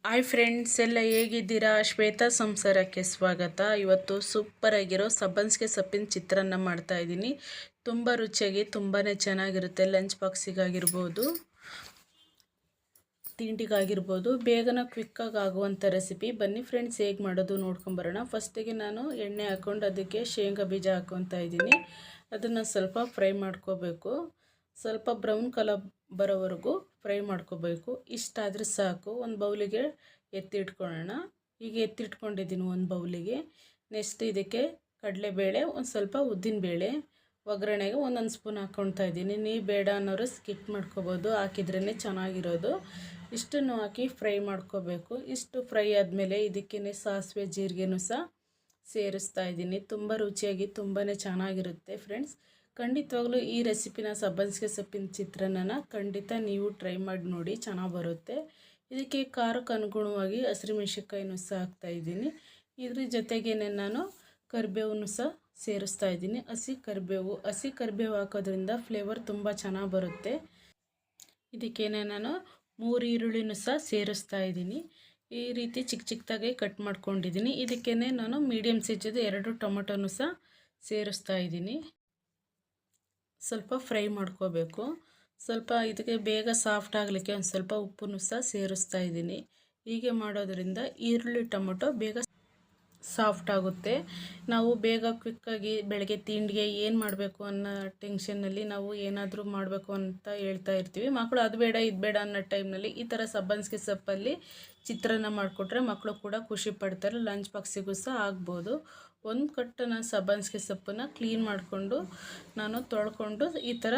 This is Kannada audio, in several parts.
ಹಾಯ್ ಫ್ರೆಂಡ್ಸ್, ಎಲ್ಲ ಹೇಗಿದ್ದೀರಾ? ಶ್ವೇತಾ ಸಂಸಾರಕ್ಕೆ ಸ್ವಾಗತ. ಇವತ್ತು ಸೂಪರ್ ಆಗಿರೋ ಸಬ್ಬನ್ಸ್ಗೆ ಸೊಪ್ಪಿನ ಚಿತ್ರಾನ್ನ ಮಾಡ್ತಾ ಇದ್ದೀನಿ. ತುಂಬ ರುಚಿಯಾಗಿ ತುಂಬಾ ಚೆನ್ನಾಗಿರುತ್ತೆ. ಲಂಚ್ ಬಾಕ್ಸಿಗಾಗಿರ್ಬೋದು, ತಿಂಡಿಗಾಗಿರ್ಬೋದು, ಬೇಗನೆ ಕ್ವಿಕ್ಕಾಗಿ ಆಗುವಂಥ ರೆಸಿಪಿ. ಬನ್ನಿ ಫ್ರೆಂಡ್ಸ್, ಹೇಗೆ ಮಾಡೋದು ನೋಡ್ಕೊಂಬರೋಣ. ಫಸ್ಟಿಗೆ ನಾನು ಎಣ್ಣೆ ಹಾಕ್ಕೊಂಡು ಅದಕ್ಕೆ ಶೇಂಗಾ ಬೀಜ ಹಾಕ್ಕೊತಾ ಇದ್ದೀನಿ. ಅದನ್ನು ಸ್ವಲ್ಪ ಫ್ರೈ ಮಾಡ್ಕೋಬೇಕು. ಸ್ವಲ್ಪ ಬ್ರೌನ್ ಕಲರ್ ಬರೋವರೆಗೂ ಫ್ರೈ ಮಾಡ್ಕೋಬೇಕು. ಇಷ್ಟಾದರೆ ಸಾಕು. ಒಂದು ಬೌಲಿಗೆ ಎತ್ತಿಟ್ಕೊಳ್ಳೋಣ. ಈಗ ಎತ್ತಿಟ್ಕೊಂಡಿದ್ದೀನಿ ಒಂದು ಬೌಲಿಗೆ. ನೆಕ್ಸ್ಟ್ ಇದಕ್ಕೆ ಕಡಲೆಬೇಳೆ, ಒಂದು ಸ್ವಲ್ಪ ಉದ್ದಿನಬೇಳೆ, ಒಗ್ಗರಣೆಗೆ ಒಂದೊಂದು ಸ್ಪೂನ್ ಹಾಕ್ಕೊಳ್ತಾ ಇದ್ದೀನಿ. ನೀವು ಬೇಡ ಅನ್ನೋರು ಸ್ಕಿಪ್ ಮಾಡ್ಕೋಬೋದು, ಹಾಕಿದ್ರೇ ಚೆನ್ನಾಗಿರೋದು. ಇಷ್ಟನ್ನು ಹಾಕಿ ಫ್ರೈ ಮಾಡ್ಕೋಬೇಕು. ಇಷ್ಟು ಫ್ರೈ ಆದಮೇಲೆ ಇದಕ್ಕೇ ಸಾಸಿವೆ ಜೀರಿಗೆನೂ ಸಹ ಸೇರಿಸ್ತಾ ಇದ್ದೀನಿ. ತುಂಬ ರುಚಿಯಾಗಿ ತುಂಬಾ ಚೆನ್ನಾಗಿರುತ್ತೆ ಫ್ರೆಂಡ್ಸ್. ಖಂಡಿತವಾಗ್ಲೂ ಈ ರೆಸಿಪಿನ ಸಬ್ಬನ್ಸ್ಗೆ ಸೊಪ್ಪಿನ ಚಿತ್ರಾನ್ನ ಖಂಡಿತ ನೀವು ಟ್ರೈ ಮಾಡಿ ನೋಡಿ, ಚೆನ್ನಾಗಿ ಬರುತ್ತೆ. ಇದಕ್ಕೆ ಖಾರಕ್ಕೆ ಅನುಗುಣವಾಗಿ ಹಸಿಮೆಣಸಿನ್ಕಾಯಿನೂ ಸಹ ಹಾಕ್ತಾಯಿದ್ದೀನಿ. ಇದ್ರ ಜೊತೆಗೇ ನಾನು ಕರಿಬೇವನ್ನು ಸಹ ಸೇರಿಸ್ತಾ ಇದ್ದೀನಿ. ಹಸಿ ಕರಿಬೇವು ಹಾಕೋದ್ರಿಂದ ಫ್ಲೇವರ್ ತುಂಬ ಚೆನ್ನಾಗಿ ಬರುತ್ತೆ. ಇದಕ್ಕೇನೆ ನಾನು 3 ಈರುಳ್ಳಿನೂ ಸಹ ಸೇರಿಸ್ತಾ ಇದ್ದೀನಿ. ಈ ರೀತಿ ಚಿಕ್ಕ ಚಿಕ್ಕದಾಗಿ ಕಟ್ ಮಾಡ್ಕೊಂಡಿದ್ದೀನಿ. ಇದಕ್ಕೇ ನಾನು ಮೀಡಿಯಮ್ ಸೈಜದು 2 ಟೊಮೊಟೊನೂ ಸಹ ಸೇರಿಸ್ತಾ ಇದ್ದೀನಿ. ಸ್ವಲ್ಪ ಫ್ರೈ ಮಾಡ್ಕೋಬೇಕು. ಸ್ವಲ್ಪ ಇದಕ್ಕೆ ಬೇಗ ಸಾಫ್ಟ್ ಆಗಲಿಕ್ಕೆ ಒಂದು ಸ್ವಲ್ಪ ಉಪ್ಪನ್ನು ಸಹ ಸೇರಿಸ್ತಾ ಇದ್ದೀನಿ. ಹೀಗೆ ಮಾಡೋದ್ರಿಂದ ಈರುಳ್ಳಿ ಟೊಮೊಟೊ ಬೇಗ ಸಾಫ್ಟ್ ಆಗುತ್ತೆ. ನಾವು ಬೇಗ ಕ್ವಿಕ್ಕಾಗಿ ಬೆಳಗ್ಗೆ ತಿಂಡಿಗೆ ಏನು ಮಾಡಬೇಕು ಅನ್ನೋ ಟೆನ್ಷನ್ನಲ್ಲಿ ನಾವು ಏನಾದರೂ ಮಾಡಬೇಕು ಅಂತ ಹೇಳ್ತಾ ಇರ್ತೀವಿ. ಮಕ್ಕಳು ಅದು ಬೇಡ ಇದು ಬೇಡ ಅನ್ನೋ ಟೈಮ್ನಲ್ಲಿ ಈ ಥರ ಸಬ್ಬನ್ಸ್ಗೆ ಸೊಪ್ಪಲ್ಲಿ ಚಿತ್ರಾನ್ನ ಮಾಡಿಕೊಟ್ರೆ ಮಕ್ಕಳು ಕೂಡ ಖುಷಿ ಪಡ್ತಾರೆ. ಲಂಚ್ ಬಾಕ್ಸಿಗೂ ಸಹ ಆಗ್ಬೋದು. ಒಂದು ಕಟ್ಟು ನಾನು ಸಬ್ಬನ್ಸ್ಗೆ ಸೊಪ್ಪನ್ನು ಕ್ಲೀನ್ ಮಾಡಿಕೊಂಡು ನಾನು ತೊಳ್ಕೊಂಡು ಈ ಥರ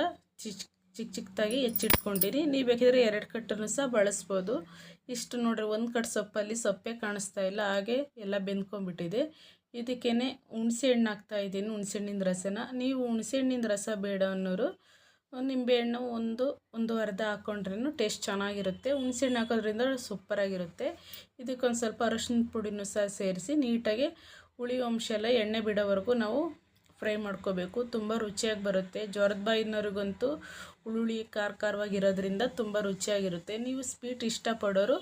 ಚಿಕ್ಕದಾಗಿ ಹೆಚ್ಚಿಟ್ಕೊಂಡಿರಿ. ನೀವು ಬೇಕಿದ್ರೆ 2 ಕಟ್ಟನ್ನು ಸಹ ಬಳಸ್ಬೋದು. ಇಷ್ಟು ನೋಡ್ರಿ, ಒಂದು ಕಟ್ಟು ಸೊಪ್ಪಲ್ಲಿ ಸೊಪ್ಪೇ ಕಾಣಿಸ್ತಾ ಇಲ್ಲ, ಹಾಗೆ ಎಲ್ಲ ಬೆಂದ್ಕೊಂಡ್ಬಿಟ್ಟಿದೆ. ಇದಕ್ಕೇ ಹುಣಸೆ ಹಣ್ಣು ಹಾಕ್ತಾ ಇದ್ದೀನಿ, ಹುಣಸೆಹಣ್ಣಿನ ರಸನ. ನೀವು ಹುಣಸೆಹಣ್ಣಿನ ರಸ ಬೇಡ ಅನ್ನೋರು ನಿಂಬೆಹಣ್ಣು ಒಂದು ಅರ್ಧ ಹಾಕ್ಕೊಂಡ್ರೂ ಟೇಸ್ಟ್ ಚೆನ್ನಾಗಿರುತ್ತೆ. ಹುಣಸೆಹಣ್ಣು ಹಾಕೋದ್ರಿಂದ ಸೂಪರಾಗಿರುತ್ತೆ. ಇದಕ್ಕೊಂದು ಸ್ವಲ್ಪ ಅರಶಿನ ಪುಡಿನೂ ಸಹ ಸೇರಿಸಿ ನೀಟಾಗಿ ಹುಳಿ ಅಂಶ ಎಲ್ಲ ಎಣ್ಣೆ ಬಿಡೋವರೆಗೂ ನಾವು ಫ್ರೈ ಮಾಡ್ಕೋಬೇಕು. ತುಂಬ ರುಚಿಯಾಗಿ ಬರುತ್ತೆ. ಜ್ವರದ ಬಾಯಿನವ್ರಿಗಂತೂ ಹುಳಿ ಖಾರವಾಗಿರೋದ್ರಿಂದ ತುಂಬ ರುಚಿಯಾಗಿರುತ್ತೆ. ನೀವು ಸ್ವೀಟ್ ಇಷ್ಟಪಡೋರು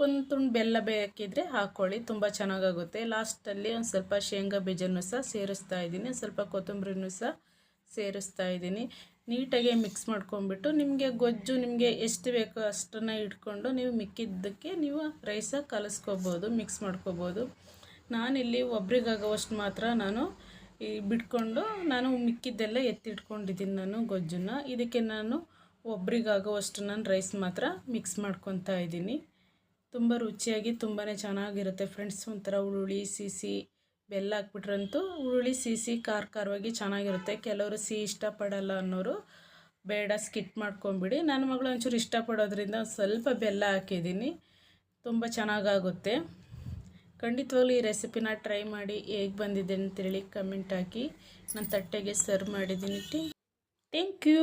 ಒಂದು ತುಂಡು ಬೆಲ್ಲ ಬೇಕಿದ್ರೆ ಹಾಕ್ಕೊಳ್ಳಿ, ತುಂಬ ಚೆನ್ನಾಗಾಗುತ್ತೆ. ಲಾಸ್ಟಲ್ಲಿ ಒಂದು ಸ್ವಲ್ಪ ಶೇಂಗಾ ಬೀಜನೂ ಸಹ ಸೇರಿಸ್ತಾ ಇದ್ದೀನಿ. ಸ್ವಲ್ಪ ಕೊತ್ತಂಬರಿನೂ ಸಹ ಸೇರಿಸ್ತಾ ಇದ್ದೀನಿ. ನೀಟಾಗಿ ಮಿಕ್ಸ್ ಮಾಡ್ಕೊಂಡ್ಬಿಟ್ಟು ನಿಮಗೆ ಗೊಜ್ಜು ನಿಮಗೆ ಎಷ್ಟು ಬೇಕೋ ಅಷ್ಟನ್ನು ಇಟ್ಕೊಂಡು ನೀವು ಮಿಕ್ಕಿದ್ದಕ್ಕೆ ನೀವು ರೈಸ ಕಲಿಸ್ಕೋಬೋದು, ಮಿಕ್ಸ್ ಮಾಡ್ಕೋಬೋದು. ನಾನಿಲ್ಲಿ ಒಬ್ರಿಗಾಗೋವಷ್ಟು ಮಾತ್ರ ನಾನು ಬಿಟ್ಕೊಂಡು ನಾನು ಮಿಕ್ಕಿದ್ದೆಲ್ಲ ಎತ್ತಿಟ್ಕೊಂಡಿದ್ದೀನಿ ನಾನು ಗೊಜ್ಜನ್ನು. ಇದಕ್ಕೆ ನಾನು ಒಬ್ರಿಗಾಗೋವಷ್ಟು ನಾನು ರೈಸ್ ಮಾತ್ರ ಮಿಕ್ಸ್ ಮಾಡ್ಕೊತಾ ಇದ್ದೀನಿ. ತುಂಬ ರುಚಿಯಾಗಿ ತುಂಬಾ ಚೆನ್ನಾಗಿರುತ್ತೆ ಫ್ರೆಂಡ್ಸ್. ಒಂಥರ ಹುಳಿ ಸಿಹಿ ಬೆಲ್ಲ ಹಾಕ್ಬಿಟ್ರಂತೂ ಹುಳಿ ಸಿಹಿ ಖಾರವಾಗಿ ಚೆನ್ನಾಗಿರುತ್ತೆ. ಕೆಲವರು ಸಿಹಿ ಇಷ್ಟಪಡಲ್ಲ ಅನ್ನೋರು ಬೇಡ ಸ್ಕಿಪ್ ಮಾಡ್ಕೊಂಬಿಡಿ. ನನ್ನ ಮಗಳು ಒಂಚೂರು ಇಷ್ಟಪಡೋದ್ರಿಂದ ಸ್ವಲ್ಪ ಬೆಲ್ಲ ಹಾಕಿದ್ದೀನಿ. ತುಂಬ ಚೆನ್ನಾಗಾಗುತ್ತೆ. ಖಂಡಿತವಾಗ್ಲೂ ಈ ರೆಸಿಪಿನ ಟ್ರೈ ಮಾಡಿ ಹೇಗೆ ಬಂದಿದೆ ಅಂತೇಳಿ ಕಮೆಂಟ್ ಹಾಕಿ. ನಾನು ತಟ್ಟೆಗೆ ಸರ್ವ್ ಮಾಡಿದ್ದೀನಿ. Thank you.